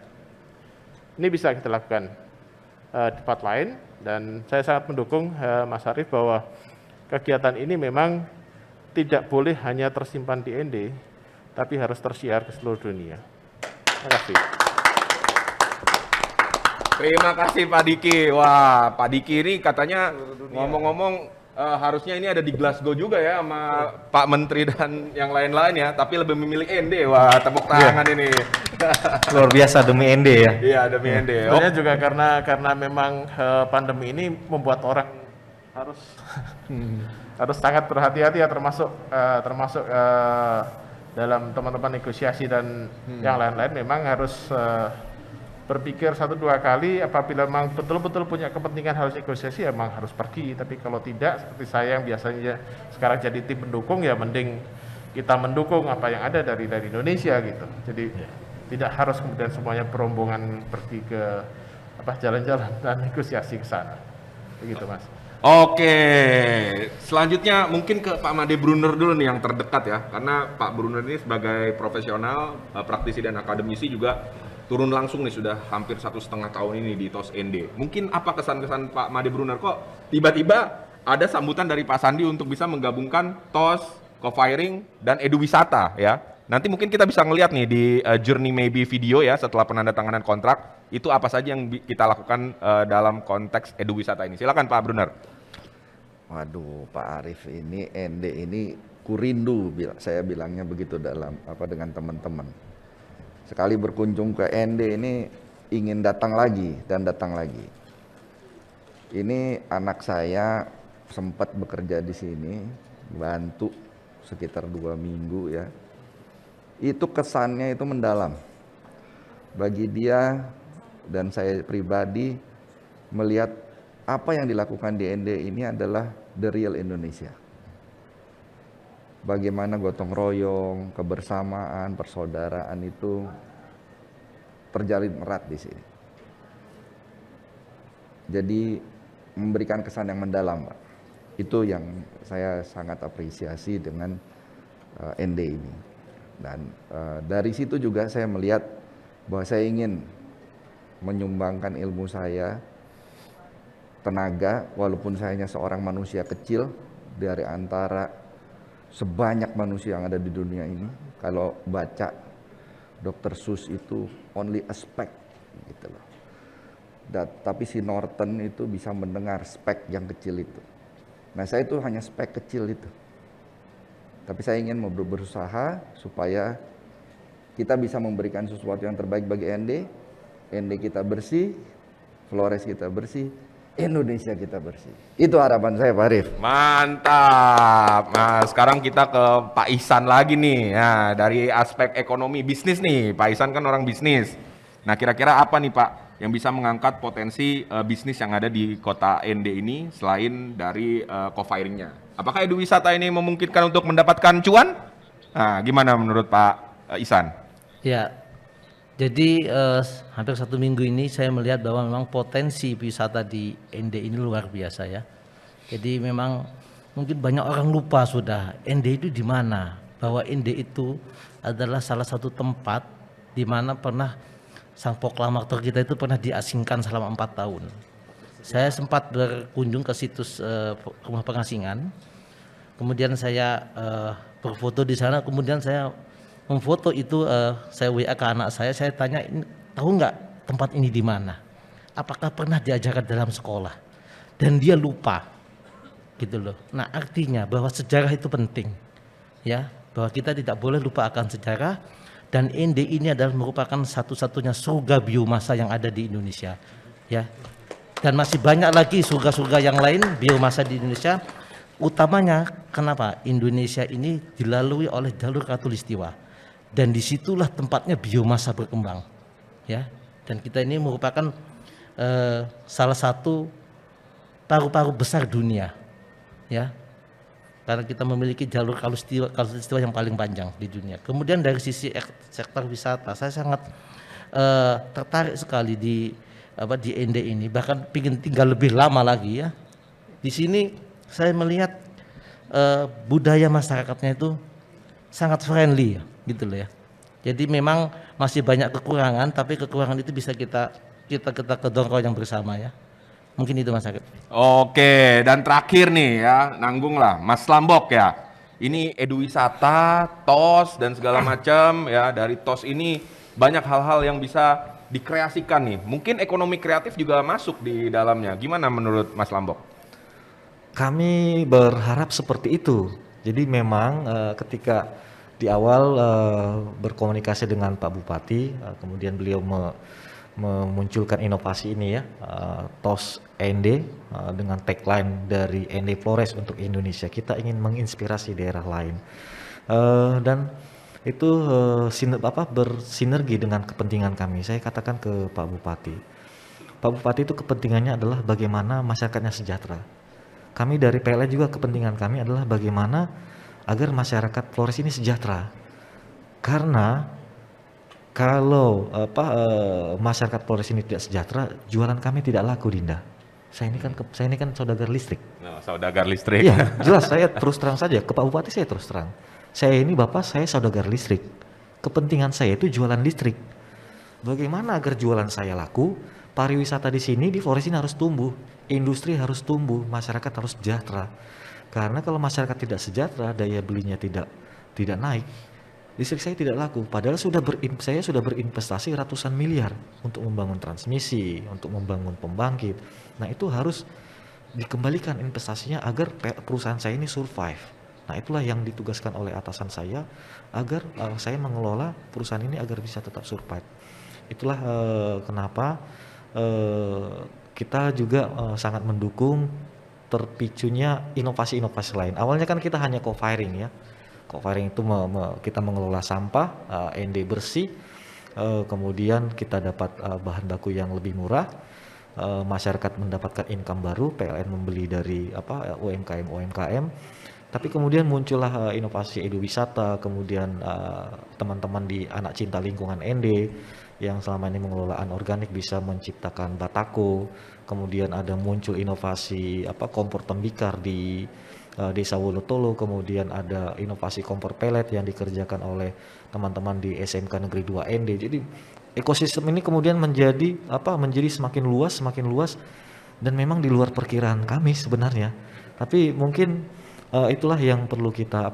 Ini bisa kita lakukan di tempat lain, dan saya sangat mendukung Mas Arief bahwa kegiatan ini memang tidak boleh hanya tersimpan di ND, tapi harus tersiar ke seluruh dunia. Terima kasih. Terima kasih Pak Diki. Wah, Pak Diki ini katanya ngomong-ngomong harusnya ini ada di Glasgow juga ya sama Pak Menteri dan yang lain-lain ya, tapi lebih memilih ND. Wah, tepuk tangan ini. Luar biasa demi ND ya. Iya, demi ND. Sebenarnya juga karena memang pandemi ini membuat orang harus sangat berhati-hati ya, termasuk dalam teman-teman negosiasi dan yang lain-lain, memang harus berpikir 1-2 kali. Apabila memang betul-betul punya kepentingan harus negosiasi, emang harus pergi. Tapi kalau tidak, seperti saya yang biasanya sekarang jadi tim pendukung, ya mending kita mendukung apa yang ada dari Indonesia gitu. Jadi tidak harus kemudian semuanya berombongan pergi ke jalan-jalan dan negosiasi ke sana. Begitu Mas. Oke, selanjutnya mungkin ke Pak Made Brunner dulu nih yang terdekat ya, karena Pak Brunner ini sebagai profesional, praktisi dan akademisi juga turun langsung nih sudah hampir 1,5 tahun ini di TOS ND. Mungkin apa kesan-kesan Pak Made Brunner kok tiba-tiba ada sambutan dari Pak Sandi untuk bisa menggabungkan TOS, co-firing, dan edu wisata ya. Nanti mungkin kita bisa ngelihat nih di Journey Maybe video ya setelah penandatanganan kontrak, itu apa saja yang kita lakukan dalam konteks edu wisata ini. Silakan Pak Brunner. Waduh, Pak Arief ini ND ini kurindu, saya bilangnya begitu dengan teman-teman. Sekali berkunjung ke ND ini ingin datang lagi dan datang lagi. Ini anak saya sempat bekerja di sini, bantu sekitar 2 minggu ya. Itu kesannya itu mendalam. Bagi dia dan saya pribadi melihat apa yang dilakukan di ND ini adalah the real Indonesia. Bagaimana gotong royong, kebersamaan, persaudaraan itu terjalin erat di sini. Jadi memberikan kesan yang mendalam, Pak. Itu yang saya sangat apresiasi dengan ND ini. Dan dari situ juga saya melihat bahwa saya ingin menyumbangkan ilmu saya, tenaga, walaupun saya hanya seorang manusia kecil dari antara sebanyak manusia yang ada di dunia ini. Kalau baca Dr. Seuss itu only a speck gitu loh. Tapi si Norton itu bisa mendengar speck yang kecil itu. Nah, saya itu hanya speck kecil itu. Tapi saya ingin berusaha supaya kita bisa memberikan sesuatu yang terbaik bagi ND kita bersih, Flores kita bersih, Indonesia kita bersih. Itu harapan saya, Pak Arif. Mantap. Nah, sekarang kita ke Pak Ihsan lagi nih. Nah, dari aspek ekonomi bisnis nih, Pak Ihsan kan orang bisnis. Nah, kira-kira apa nih Pak yang bisa mengangkat potensi bisnis yang ada di kota ND ini selain dari co-firingnya? Apakah eduwisata ini memungkinkan untuk mendapatkan cuan? Nah, gimana menurut Pak Ihsan? Ya, jadi hampir 1 minggu ini saya melihat bahwa memang potensi wisata di ND ini luar biasa ya. Jadi memang mungkin banyak orang lupa sudah ND itu di mana, bahwa ND itu adalah salah satu tempat di mana pernah sang proklamator kita itu pernah diasingkan selama 4 tahun. Saya sempat berkunjung ke situs rumah pengasingan, kemudian saya berfoto di sana, kemudian saya memfoto itu, saya WA ke anak saya tanya, tahu nggak tempat ini di mana? Apakah pernah diajarkan dalam sekolah? Dan dia lupa, gitu loh. Nah, artinya bahwa sejarah itu penting, ya, bahwa kita tidak boleh lupa akan sejarah. Dan ND ini adalah merupakan satu-satunya surga biomasa yang ada di Indonesia, ya. Dan masih banyak lagi surga-surga yang lain biomasa di Indonesia. Utamanya kenapa? Indonesia ini dilalui oleh jalur Katulistiwa. Dan disitulah tempatnya biomasa berkembang, ya. Dan kita ini merupakan salah satu paru-paru besar dunia, ya. Karena kita memiliki jalur Katulistiwa yang paling panjang di dunia. Kemudian dari sisi sektor wisata, saya sangat tertarik sekali di ND ini. Bahkan ingin tinggal lebih lama lagi ya. Di sini saya melihat budaya masyarakatnya itu sangat friendly ya. Gitu loh ya. Jadi memang masih banyak kekurangan, tapi kekurangan itu bisa kita kedorong yang bersama ya. Mungkin itu Mas Arif. Oke, dan terakhir nih ya, nanggung lah Mas Lambok ya. Ini eduwisata, TOS dan segala macam ya. Dari TOS ini banyak hal-hal yang bisa dikreasikan nih. Mungkin ekonomi kreatif juga masuk di dalamnya. Gimana menurut Mas Lambok? Kami berharap seperti itu. Jadi memang ketika di awal berkomunikasi dengan Pak Bupati, kemudian beliau memunculkan inovasi ini ya, TOS ND dengan tagline dari ND Flores untuk Indonesia. Kita ingin menginspirasi daerah lain, dan itu bersinergi dengan kepentingan kami. Saya katakan ke Pak Bupati itu kepentingannya adalah bagaimana masyarakatnya sejahtera. Kami dari PLN juga kepentingan kami adalah bagaimana agar masyarakat Flores ini sejahtera. Karena kalau masyarakat Flores ini tidak sejahtera, jualan kami tidak laku, Dinda. Saya ini kan saudagar listrik. Nah, saudagar listrik. Iya, jelas, saya terus terang saja ke Pak Bupati, saya terus terang. Saya ini Bapak, saya saudagar listrik. Kepentingan saya itu jualan listrik. Bagaimana agar jualan saya laku? Pariwisata di sini di Flores ini harus tumbuh, industri harus tumbuh, masyarakat harus sejahtera. Karena kalau masyarakat tidak sejahtera, daya belinya tidak naik, listrik saya tidak laku. Padahal saya sudah berinvestasi ratusan miliar untuk membangun transmisi, untuk membangun pembangkit. Nah, itu harus dikembalikan investasinya agar perusahaan saya ini survive. Nah, itulah yang ditugaskan oleh atasan saya agar saya mengelola perusahaan ini agar bisa tetap survive. Itulah kenapa kita juga sangat mendukung terpicunya inovasi-inovasi lain. Awalnya kan kita hanya co-firing ya. Co-firing itu kita mengelola sampah, ND bersih, kemudian kita dapat bahan baku yang lebih murah, masyarakat mendapatkan income baru, PLN membeli dari UMKM. Tapi kemudian muncullah inovasi eduwisata, kemudian teman-teman di Anak Cinta Lingkungan ND yang selama ini mengelolaan organik bisa menciptakan batako. Kemudian ada muncul inovasi kompor tembikar di Desa Wolotolo, kemudian ada inovasi kompor pelet yang dikerjakan oleh teman-teman di SMK Negeri 2 ND. Jadi ekosistem ini kemudian menjadi semakin luas dan memang di luar perkiraan kami sebenarnya. Tapi mungkin itulah yang perlu kita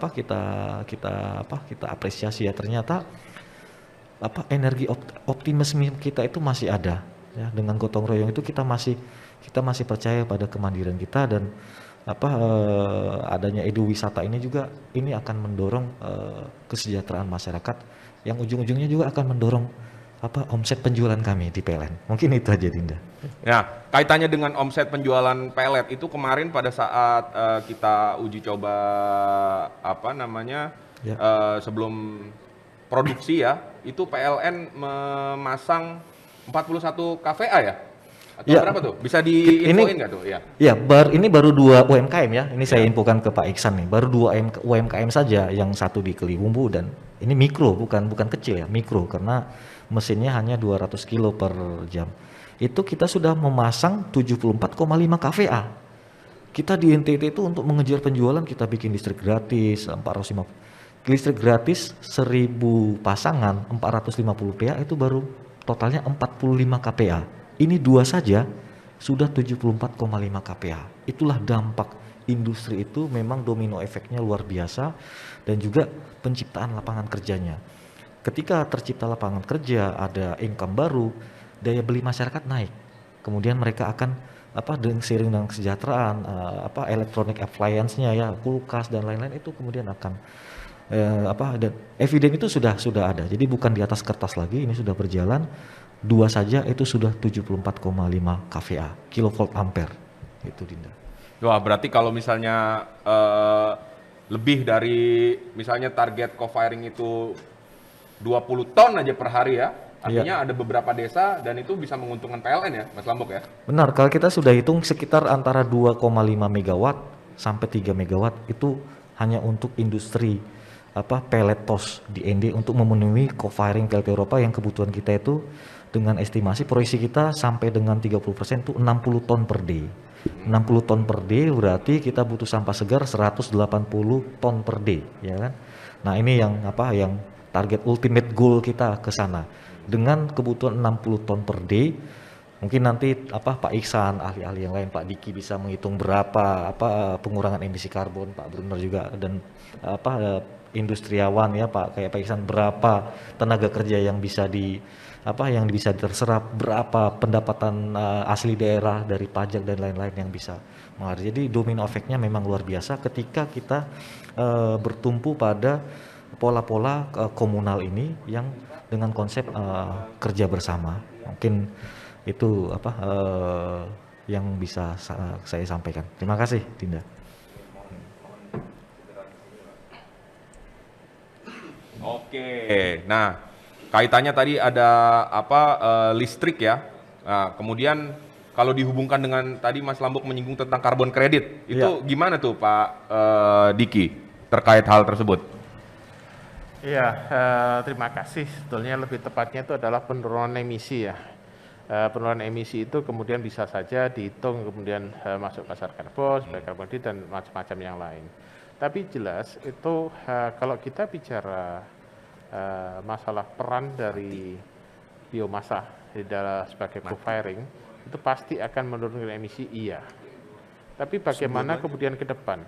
apresiasi ya. Ternyata energi optimisme kita itu masih ada. Ya, dengan gotong royong itu kita masih percaya pada kemandirian kita, dan adanya eduwisata ini juga akan mendorong kesejahteraan masyarakat yang ujung-ujungnya juga akan mendorong omset penjualan kami di PLN. Mungkin itu aja, Dinda. Ya, kaitannya dengan omset penjualan pelet itu kemarin pada saat kita uji coba sebelum produksi ya, itu PLN memasang 41 KVA ya? Atau berapa tuh? Bisa diinfoin nggak tuh? Ya. Ya, ini baru 2 UMKM ya. Ini saya infokan ke Pak Iksan nih. Baru 2 UMKM saja, yang satu di Keliwumbu dan ini mikro, bukan kecil ya, mikro karena mesinnya hanya 200 kilo per jam. Itu kita sudah memasang 74,5 KVA. Kita di NTT itu untuk mengejar penjualan kita bikin listrik gratis 450. Listrik gratis 1000 pasangan 450 PA itu baru totalnya 45 KPA. Ini 2 saja sudah 74,5 KPA. Itulah dampak industri itu, memang domino efeknya luar biasa dan juga penciptaan lapangan kerjanya. Ketika tercipta lapangan kerja, ada income baru, daya beli masyarakat naik. Kemudian mereka akan seiring dengan kesejahteraan, electronic appliance-nya ya, kulkas dan lain-lain itu kemudian akan dan eviden itu sudah ada. Jadi bukan di atas kertas lagi, ini sudah berjalan. 2 saja itu sudah 74,5 kVA, kilovolt ampere. Itu, Dinda. Wah, berarti kalau misalnya lebih dari misalnya target co-firing itu 20 ton aja per hari ya, artinya ada beberapa desa dan itu bisa menguntungkan PLN ya, Mas Lambok ya? Benar, kalau kita sudah hitung sekitar antara 2,5 megawatt sampai 3 megawatt itu hanya untuk industri pellet tos di ND untuk memenuhi co-firing PLT Eropa yang kebutuhan kita itu dengan estimasi proyeksi kita sampai dengan 30% itu 60 ton per day. 60 ton per day berarti kita butuh sampah segar 180 ton per day, ya kan? Nah, ini yang target ultimate goal kita ke sana. Dengan kebutuhan 60 ton per day, mungkin nanti Pak Iksan, ahli-ahli yang lain, Pak Diki bisa menghitung berapa pengurangan emisi karbon, Pak Brunner juga, dan industriawan ya Pak Iksan, berapa tenaga kerja yang bisa yang bisa terserap, berapa pendapatan asli daerah dari pajak dan lain-lain yang bisa mengalir. Jadi domino efeknya memang luar biasa ketika kita bertumpu pada pola-pola komunal ini yang dengan konsep kerja bersama. Mungkin itu yang bisa saya sampaikan. Terima kasih, Dinda. Oke, nah kaitannya tadi ada listrik ya. Nah, kemudian kalau dihubungkan dengan tadi Mas Lambok menyinggung tentang karbon kredit, itu gimana tuh Pak Diki terkait hal tersebut? Iya, terima kasih. Sebetulnya lebih tepatnya itu adalah penurunan emisi ya. Penurunan emisi itu kemudian bisa saja dihitung kemudian masuk pasar karbon, sebagai karbon kredit dan macam-macam yang lain. Tapi jelas itu kalau kita bicara masalah peran dari biomasa di dalam sebagai co-firing itu pasti akan menurunkan emisi, iya. Tapi bagaimana kemudian ke depan?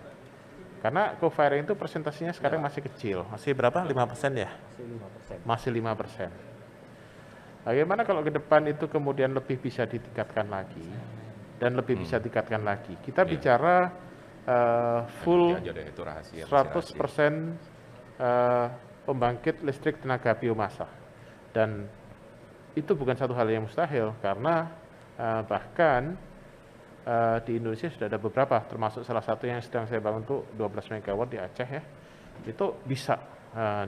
Karena co-firing itu presentasinya sekarang masih kecil, masih berapa? 5% ya? Masih 5%. Bagaimana kalau ke depan itu kemudian lebih bisa ditingkatkan lagi dan lebih bisa ditingkatkan lagi? Kita bicara full 100% pembangkit listrik tenaga biomasa, dan itu bukan satu hal yang mustahil karena bahkan di Indonesia sudah ada beberapa, termasuk salah satu yang sedang saya bangun itu 12 megawatt di Aceh ya, itu bisa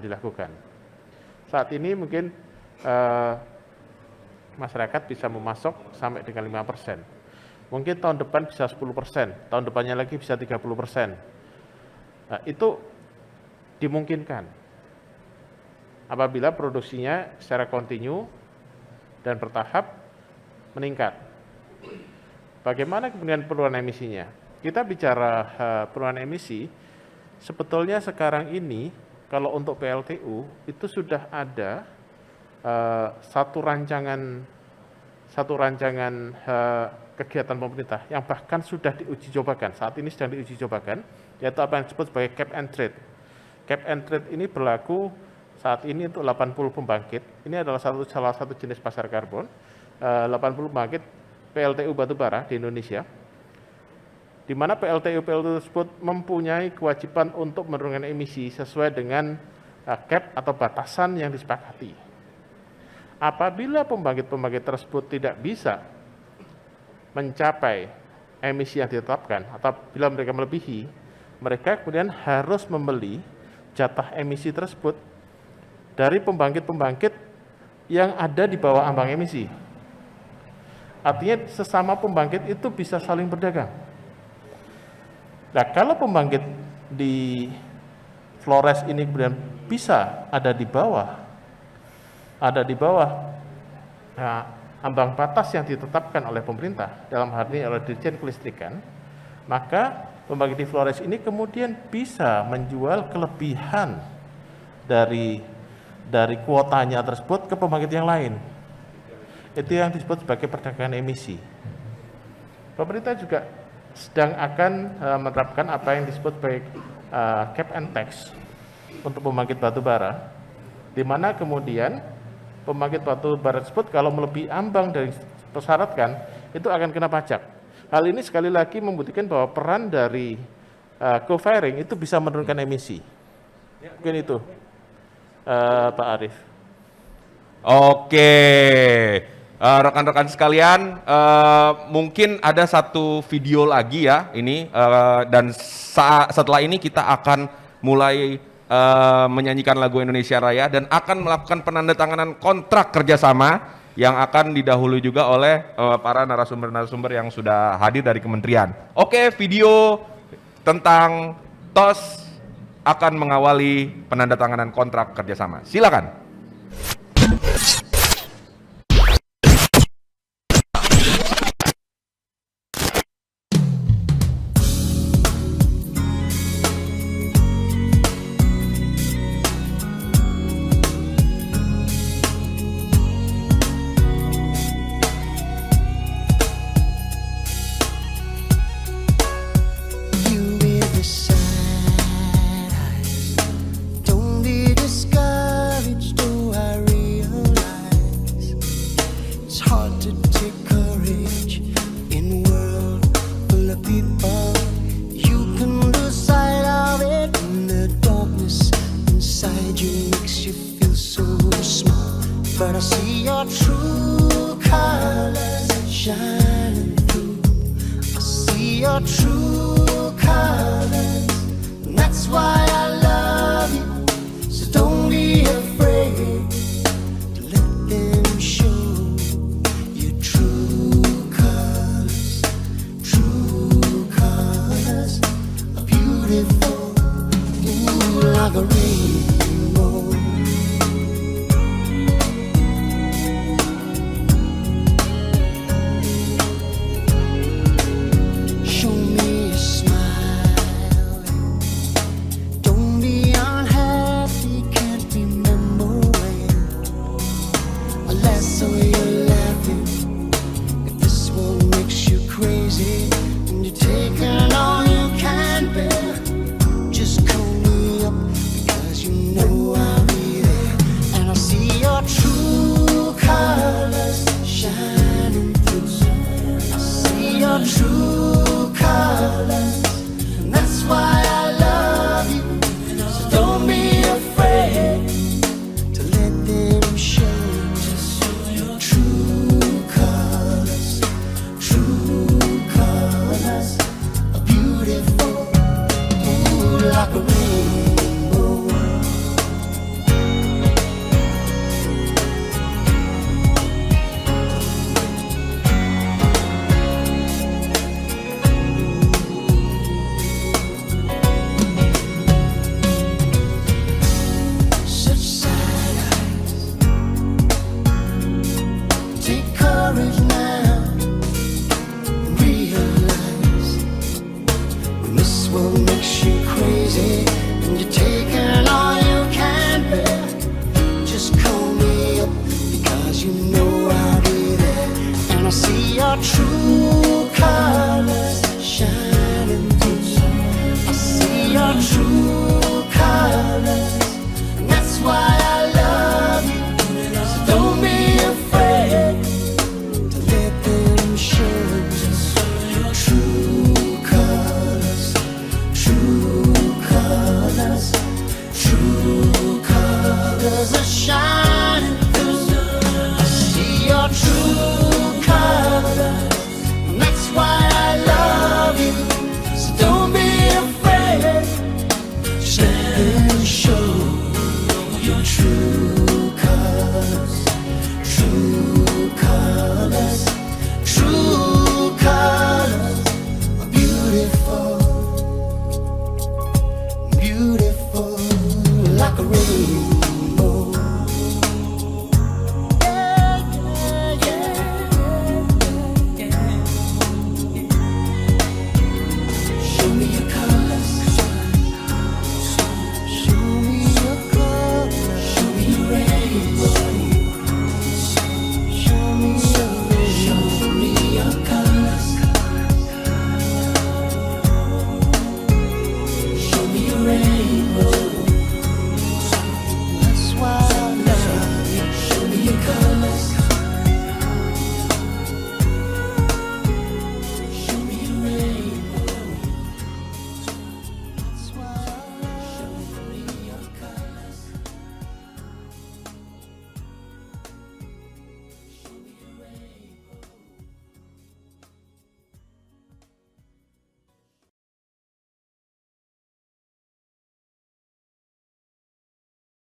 dilakukan. Saat ini mungkin masyarakat bisa memasok sampai dengan 5%. Mungkin tahun depan bisa 10%, tahun depannya lagi bisa 30%. Nah, itu dimungkinkan apabila produksinya secara kontinu dan bertahap meningkat. Bagaimana kemudian penurunan emisinya? Kita bicara penurunan emisi, sebetulnya sekarang ini kalau untuk PLTU itu sudah ada satu rancangan kegiatan pemerintah yang bahkan sudah diuji cobakan, saat ini sedang diuji cobakan, yaitu apa yang disebut sebagai cap and trade. Cap and trade ini berlaku saat ini untuk 80 pembangkit. Ini adalah salah satu jenis pasar karbon. 80 pembangkit PLTU batubara di Indonesia, di mana PLTU tersebut mempunyai kewajiban untuk menurunkan emisi sesuai dengan cap atau batasan yang disepakati. Apabila pembangkit-pembangkit tersebut tidak bisa mencapai emisi yang ditetapkan atau bila mereka melebihi, mereka kemudian harus membeli jatah emisi tersebut dari pembangkit-pembangkit yang ada di bawah ambang emisi. Artinya sesama pembangkit itu bisa saling berdagang. Nah, kalau pembangkit di Flores ini kemudian bisa ada di bawah ambang batas yang ditetapkan oleh pemerintah, dalam hal ini oleh Dirjen Kelistrikan, maka pembangkit di Flores ini kemudian bisa menjual kelebihan dari kuotanya tersebut ke pembangkit yang lain. Itu yang disebut sebagai perdagangan emisi. Pemerintah juga sedang akan menerapkan apa yang disebut sebagai cap and tax untuk pembangkit batu bara, di mana kemudian pembangkit batu bara tersebut kalau melebihi ambang dari persyaratkan itu akan kena pajak. Hal ini sekali lagi membuktikan bahwa peran dari co-firing itu bisa menurunkan emisi. Mungkin itu, Pak Arief. Oke, rekan-rekan sekalian, mungkin ada satu video lagi ya ini, dan setelah ini kita akan mulai menyanyikan lagu Indonesia Raya dan akan melakukan penandatanganan kontrak kerjasama yang akan didahului juga oleh para narasumber-narasumber yang sudah hadir dari kementerian. Oke, video tentang TOS akan mengawali penandatanganan kontrak kerjasama. Silakan. But I see your true colors shining through. I see your true colors, and that's why I love you. So don't be afraid to let them show your true colors. True colors are beautiful, ooh, like a rainbow. True colors, and that's why I love you. So don't be afraid to let them show your true colors. True colors are beautiful, ooh, like a rainbow. True colors shining through. I see your true colors, and that's why